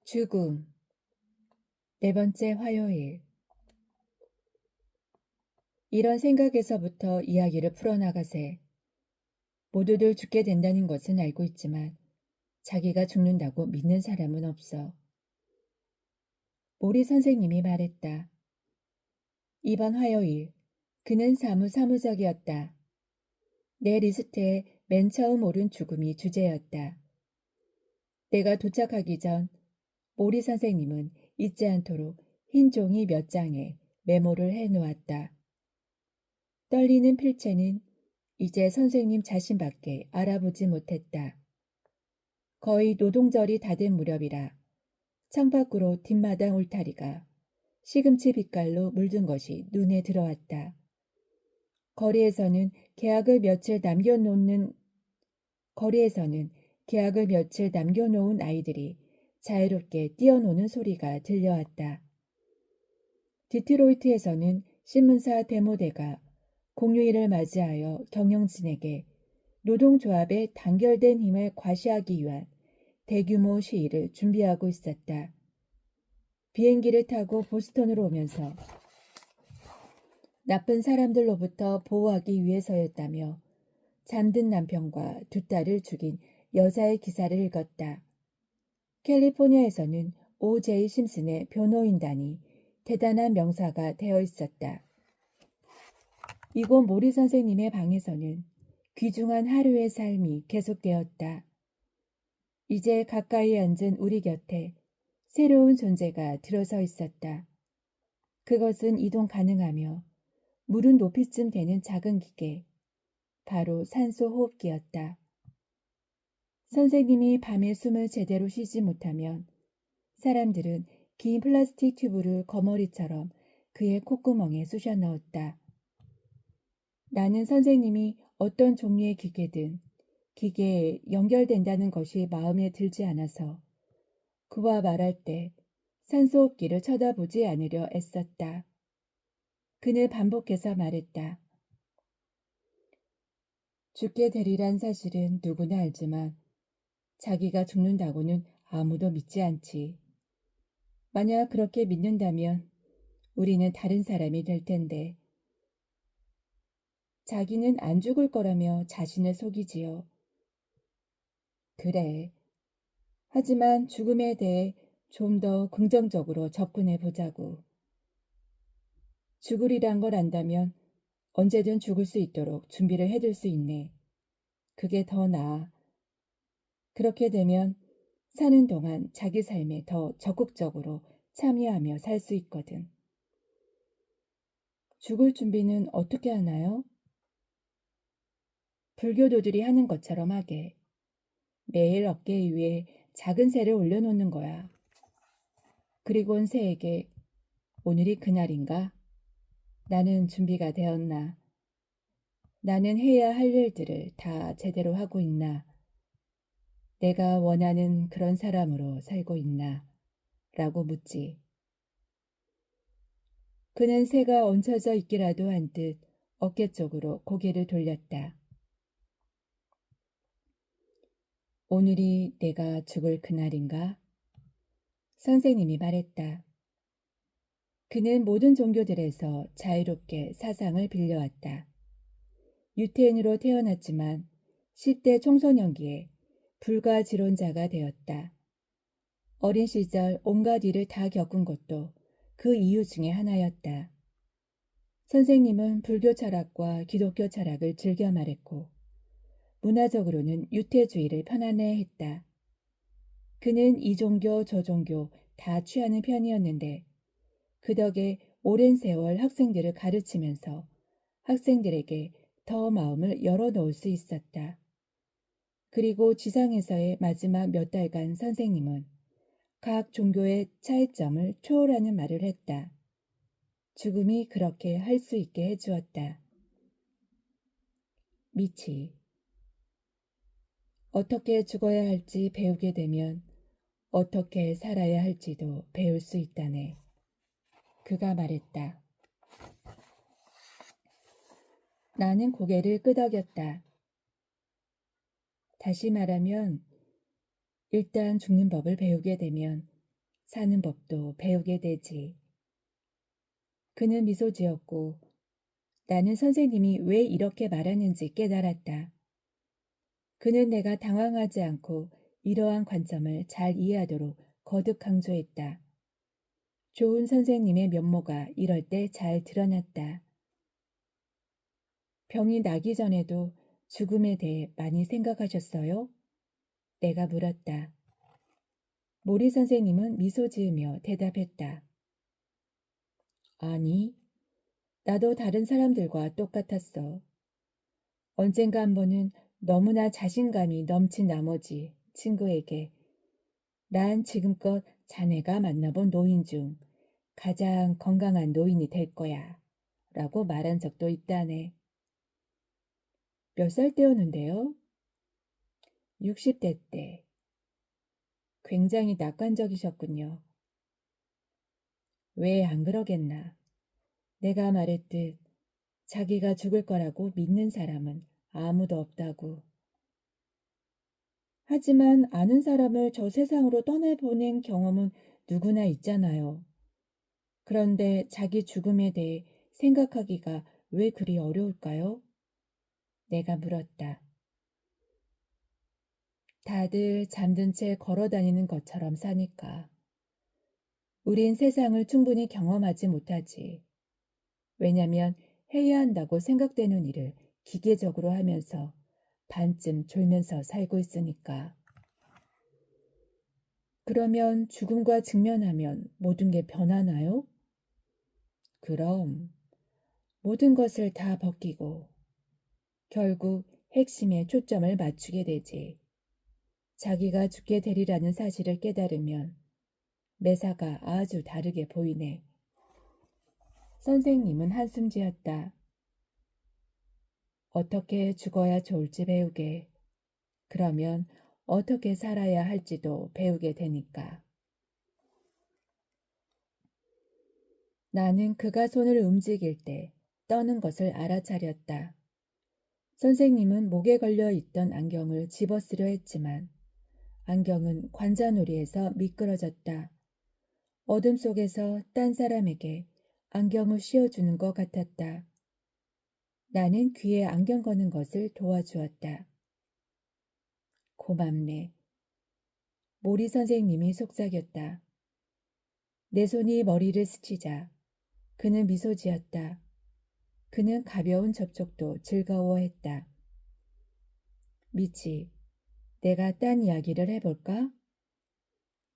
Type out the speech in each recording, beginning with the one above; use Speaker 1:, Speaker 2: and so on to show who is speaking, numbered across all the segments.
Speaker 1: 죽음. 네 번째 화요일. 이런 생각에서부터 이야기를 풀어나가세. 모두들 죽게 된다는 것은 알고 있지만 자기가 죽는다고 믿는 사람은 없어. 모리 선생님이 말했다. 이번 화요일, 그는 사무적이었다. 내 리스트에 맨 처음 오른 죽음이 주제였다. 내가 도착하기 전 모리 선생님은 잊지 않도록 흰 종이 몇 장에 메모를 해놓았다. 떨리는 필체는 이제 선생님 자신밖에 알아보지 못했다. 거의 노동절이 다 된 무렵이라 창밖으로 뒷마당 울타리가 시금치 빛깔로 물든 것이 눈에 들어왔다. 거리에서는 계약을 며칠 남겨놓은 아이들이 자유롭게 뛰어노는 소리가 들려왔다. 디트로이트에서는 신문사 데모대가 공휴일을 맞이하여 경영진에게 노동조합의 단결된 힘을 과시하기 위한 대규모 시위를 준비하고 있었다. 비행기를 타고 보스턴으로 오면서 나쁜 사람들로부터 보호하기 위해서였다며 잠든 남편과 두 딸을 죽인 여자의 기사를 읽었다. 캘리포니아에서는 O.J. 심슨의 변호인단이 대단한 명사가 되어 있었다. 이곳 모리 선생님의 방에서는 귀중한 하루의 삶이 계속되었다. 이제 가까이 앉은 우리 곁에 새로운 존재가 들어서 있었다. 그것은 이동 가능하며 무릎 높이쯤 되는 작은 기계, 바로 산소 호흡기였다. 선생님이 밤에 숨을 제대로 쉬지 못하면 사람들은 긴 플라스틱 튜브를 거머리처럼 그의 콧구멍에 쑤셔 넣었다. 나는 선생님이 어떤 종류의 기계든 기계에 연결된다는 것이 마음에 들지 않아서 그와 말할 때 산소호흡기를 쳐다보지 않으려 애썼다. 그는 반복해서 말했다. 죽게 되리란 사실은 누구나 알지만 자기가 죽는다고는 아무도 믿지 않지. 만약 그렇게 믿는다면 우리는 다른 사람이 될 텐데. 자기는 안 죽을 거라며 자신을 속이지요. 그래. 하지만 죽음에 대해 좀 더 긍정적으로 접근해 보자고. 죽으리란 걸 안다면 언제든 죽을 수 있도록 준비를 해둘 수 있네. 그게 더 나아. 그렇게 되면 사는 동안 자기 삶에 더 적극적으로 참여하며 살 수 있거든. 죽을 준비는 어떻게 하나요? 불교도들이 하는 것처럼 하게. 매일 어깨 위에 작은 새를 올려놓는 거야. 그리곤 새에게 오늘이 그날인가? 나는 준비가 되었나? 나는 해야 할 일들을 다 제대로 하고 있나? 내가 원하는 그런 사람으로 살고 있나? 라고 묻지. 그는 새가 얹혀져 있기라도 한 듯 어깨 쪽으로 고개를 돌렸다. 오늘이 내가 죽을 그날인가? 선생님이 말했다. 그는 모든 종교들에서 자유롭게 사상을 빌려왔다. 유태인으로 태어났지만 10대 청소년기에 불가지론자가 되었다. 어린 시절 온갖 일을 다 겪은 것도 그 이유 중에 하나였다. 선생님은 불교 철학과 기독교 철학을 즐겨 말했고 문화적으로는 유태주의를 편안해했다. 그는 이 종교 저 종교 다 취하는 편이었는데 그 덕에 오랜 세월 학생들을 가르치면서 학생들에게 더 마음을 열어놓을 수 있었다. 그리고 지상에서의 마지막 몇 달간 선생님은 각 종교의 차이점을 초월하는 말을 했다. 죽음이 그렇게 할 수 있게 해주었다. 미치. 어떻게 죽어야 할지 배우게 되면 어떻게 살아야 할지도 배울 수 있다네. 그가 말했다. 나는 고개를 끄덕였다. 다시 말하면 일단 죽는 법을 배우게 되면 사는 법도 배우게 되지. 그는 미소 지었고 나는 선생님이 왜 이렇게 말하는지 깨달았다. 그는 내가 당황하지 않고 이러한 관점을 잘 이해하도록 거듭 강조했다. 좋은 선생님의 면모가 이럴 때 잘 드러났다. 병이 나기 전에도 죽음에 대해 많이 생각하셨어요? 내가 물었다. 모리 선생님은 미소 지으며 대답했다. 아니, 나도 다른 사람들과 똑같았어. 언젠가 한 번은 너무나 자신감이 넘친 나머지 친구에게 난 지금껏 자네가 만나본 노인 중 가장 건강한 노인이 될 거야 라고 말한 적도 있다네. 몇 살 때였는데요? 60대 때. 굉장히 낙관적이셨군요. 왜 안 그러겠나. 내가 말했듯 자기가 죽을 거라고 믿는 사람은 아무도 없다고. 하지만 아는 사람을 저 세상으로 떠나보낸 경험은 누구나 있잖아요. 그런데 자기 죽음에 대해 생각하기가 왜 그리 어려울까요? 내가 물었다. 다들 잠든 채 걸어 다니는 것처럼 사니까. 우린 세상을 충분히 경험하지 못하지. 왜냐면 해야 한다고 생각되는 일을 기계적으로 하면서 반쯤 졸면서 살고 있으니까. 그러면 죽음과 직면하면 모든 게 변하나요? 그럼 모든 것을 다 벗기고 결국 핵심에 초점을 맞추게 되지. 자기가 죽게 되리라는 사실을 깨달으면 매사가 아주 다르게 보이네. 선생님은 한숨 지었다. 어떻게 죽어야 좋을지 배우게. 그러면 어떻게 살아야 할지도 배우게 되니까. 나는 그가 손을 움직일 때 떠는 것을 알아차렸다. 선생님은 목에 걸려 있던 안경을 집어쓰려 했지만 안경은 관자놀이에서 미끄러졌다. 어둠 속에서 딴 사람에게 안경을 씌워주는 것 같았다. 나는 귀에 안경 거는 것을 도와주었다. 고맙네. 모리 선생님이 속삭였다. 내 손이 머리를 스치자 그는 미소 지었다. 그는 가벼운 접촉도 즐거워했다. 미치, 내가 딴 이야기를 해볼까?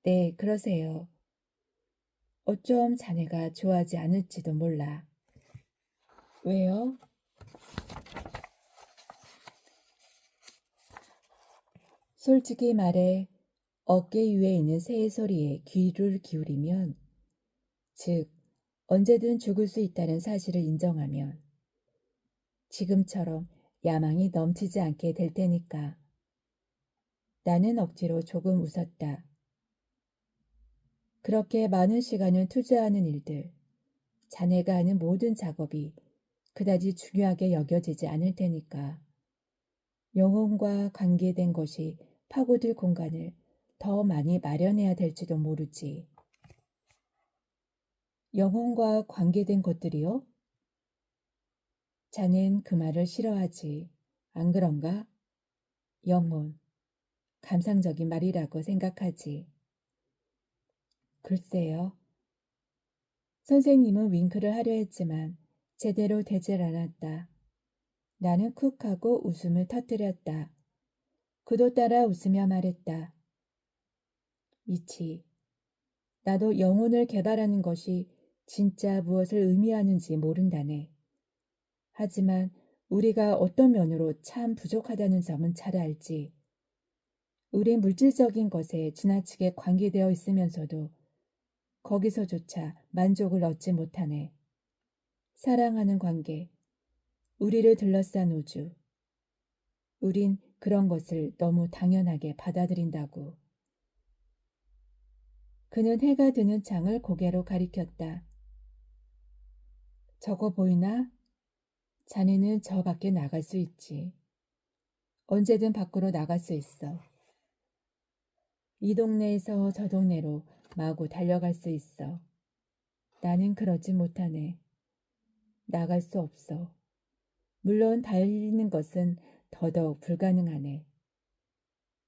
Speaker 1: 네, 그러세요. 어쩜 자네가 좋아하지 않을지도 몰라. 왜요? 솔직히 말해 어깨 위에 있는 새의 소리에 귀를 기울이면, 즉 언제든 죽을 수 있다는 사실을 인정하면 지금처럼 야망이 넘치지 않게 될 테니까. 나는 억지로 조금 웃었다. 그렇게 많은 시간을 투자하는 일들, 자네가 하는 모든 작업이 그다지 중요하게 여겨지지 않을 테니까. 영혼과 관계된 것이 파고들 공간을 더 많이 마련해야 될지도 모르지. 영혼과 관계된 것들이요? 자넨 그 말을 싫어하지. 안 그런가? 영혼. 감상적인 말이라고 생각하지. 글쎄요. 선생님은 윙크를 하려 했지만 제대로 되질 않았다. 나는 쿡 하고 웃음을 터뜨렸다. 그도 따라 웃으며 말했다. 미치, 나도 영혼을 개발하는 것이 진짜 무엇을 의미하는지 모른다네. 하지만 우리가 어떤 면으로 참 부족하다는 점은 잘 알지. 우린 물질적인 것에 지나치게 관계되어 있으면서도 거기서조차 만족을 얻지 못하네. 사랑하는 관계, 우리를 둘러싼 우주. 우린 그런 것을 너무 당연하게 받아들인다고. 그는 해가 드는 창을 고개로 가리켰다. 저거 보이나? 자네는 저 밖에 나갈 수 있지. 언제든 밖으로 나갈 수 있어. 이 동네에서 저 동네로 마구 달려갈 수 있어. 나는 그러지 못하네. 나갈 수 없어. 물론 달리는 것은 더더욱 불가능하네.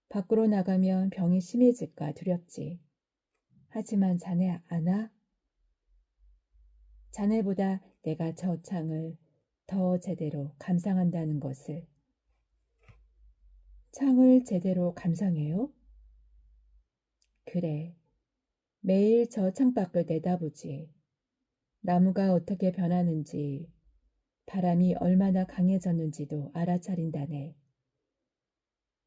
Speaker 1: 밖으로 나가면 병이 심해질까 두렵지. 하지만 자네 아나? 자네보다 내가 저 창을 더 제대로 감상한다는 것을. 창을 제대로 감상해요? 그래. 매일 저 창밖을 내다보지. 나무가 어떻게 변하는지, 바람이 얼마나 강해졌는지도 알아차린다네.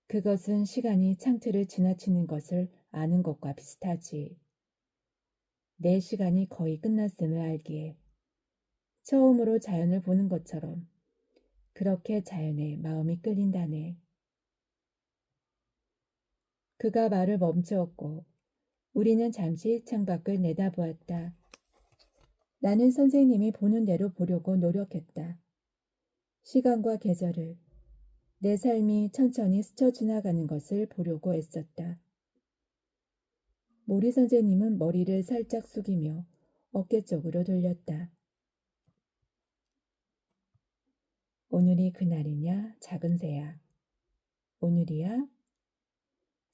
Speaker 1: 그것은 시간이 창틀을 지나치는 것을 아는 것과 비슷하지. 내 시간이 거의 끝났음을 알기에 처음으로 자연을 보는 것처럼 그렇게 자연에 마음이 끌린다네. 그가 말을 멈추었고 우리는 잠시 창밖을 내다보았다. 나는 선생님이 보는 대로 보려고 노력했다. 시간과 계절을, 내 삶이 천천히 스쳐 지나가는 것을 보려고 애썼다. 모리 선생님은 머리를 살짝 숙이며 어깨 쪽으로 돌렸다. 오늘이 그날이냐, 작은 새야. 오늘이야?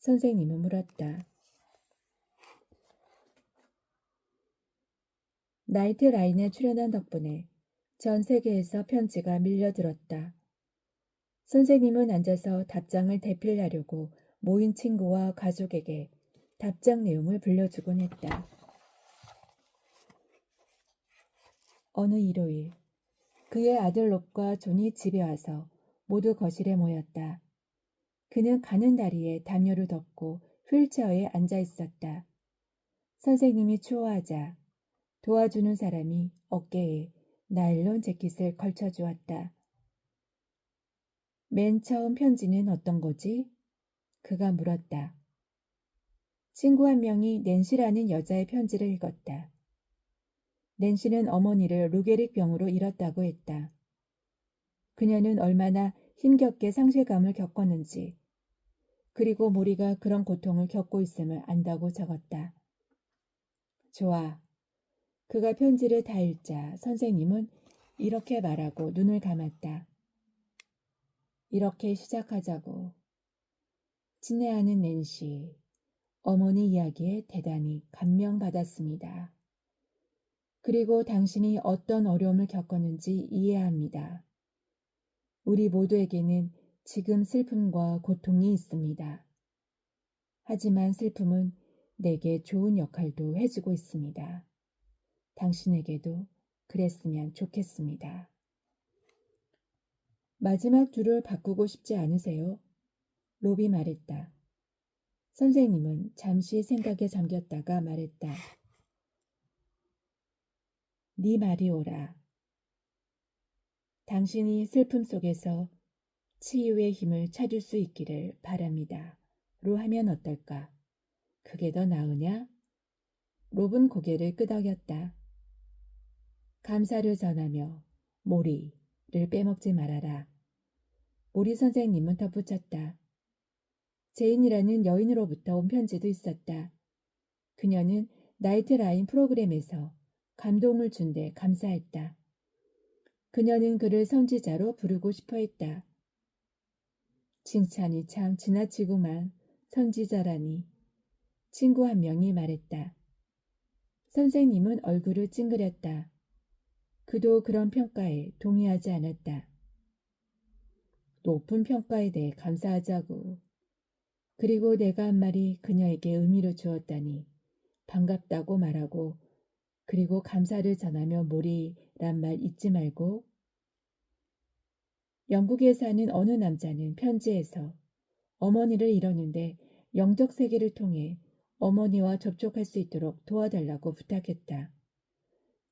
Speaker 1: 선생님은 물었다. 나이트 라인에 출연한 덕분에 전 세계에서 편지가 밀려들었다. 선생님은 앉아서 답장을 대필하려고 모인 친구와 가족에게 답장 내용을 불려주곤 했다. 어느 일요일 그의 아들 롭과 존이 집에 와서 모두 거실에 모였다. 그는 가는 다리에 담요를 덮고 휠체어에 앉아 있었다. 선생님이 추워하자 도와주는 사람이 어깨에 나일론 재킷을 걸쳐주었다. 맨 처음 편지는 어떤 거지? 그가 물었다. 친구 한 명이 낸시라는 여자의 편지를 읽었다. 낸시는 어머니를 루게릭 병으로 잃었다고 했다. 그녀는 얼마나 힘겹게 상실감을 겪었는지, 그리고 모리가 그런 고통을 겪고 있음을 안다고 적었다. 좋아. 그가 편지를 다 읽자 선생님은 이렇게 말하고 눈을 감았다. 이렇게 시작하자고. 친애하는 낸시, 어머니 이야기에 대단히 감명받았습니다. 그리고 당신이 어떤 어려움을 겪었는지 이해합니다. 우리 모두에게는 지금 슬픔과 고통이 있습니다. 하지만 슬픔은 내게 좋은 역할도 해주고 있습니다. 당신에게도 그랬으면 좋겠습니다. 마지막 줄을 바꾸고 싶지 않으세요? 로비 말했다. 선생님은 잠시 생각에 잠겼다가 말했다. 네 말이 옳아. 당신이 슬픔 속에서 치유의 힘을 찾을 수 있기를 바랍니다. 로 하면 어떨까? 그게 더 나으냐? 롭은 고개를 끄덕였다. 감사를 전하며 모리를 빼먹지 말아라. 모리 선생님은 덧붙였다. 제인이라는 여인으로부터 온 편지도 있었다. 그녀는 나이트라인 프로그램에서 감동을 준 데 감사했다. 그녀는 그를 선지자로 부르고 싶어 했다. 칭찬이 참 지나치구만. 선지자라니. 친구 한 명이 말했다. 선생님은 얼굴을 찡그렸다. 그도 그런 평가에 동의하지 않았다. 높은 평가에 대해 감사하자고. 그리고 내가 한 말이 그녀에게 의미를 주었다니 반갑다고 말하고 그리고 감사를 전하며 모리란 말 잊지 말고. 영국에 사는 어느 남자는 편지에서 어머니를 잃었는데 영적 세계를 통해 어머니와 접촉할 수 있도록 도와달라고 부탁했다.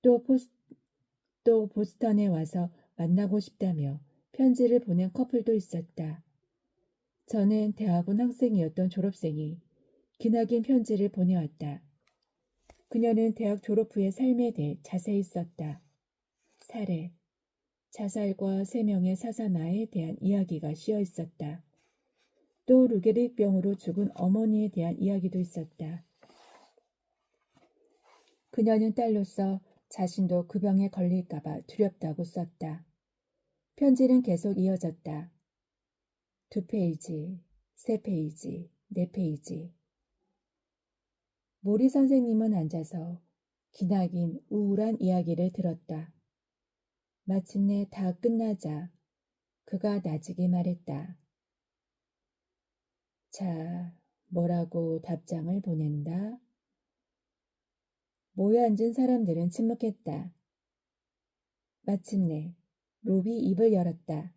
Speaker 1: 또 보스턴에 와서 만나고 싶다며 편지를 보낸 커플도 있었다. 저는 대학원 학생이었던 졸업생이 기나긴 편지를 보내왔다. 그녀는 대학 졸업 후의 삶에 대해 자세히 썼다. 살해, 자살과 3명의 사사나에 대한 이야기가 씌어 있었다. 또 루게릭병으로 죽은 어머니에 대한 이야기도 있었다. 그녀는 딸로서 자신도 그 병에 걸릴까봐 두렵다고 썼다. 편지는 계속 이어졌다. 2페이지, 3페이지, 4페이지. 모리 선생님은 앉아서 기나긴 우울한 이야기를 들었다. 마침내 다 끝나자 그가 나지게 말했다. 자, 뭐라고 답장을 보낸다? 모여 앉은 사람들은 침묵했다. 마침내 로비 입을 열었다.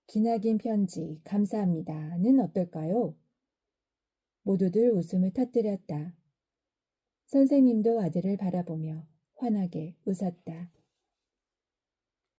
Speaker 1: 기나긴 편지 감사합니다는 어떨까요? 모두들 웃음을 터뜨렸다. 선생님도 아들을 바라보며 환하게 웃었다.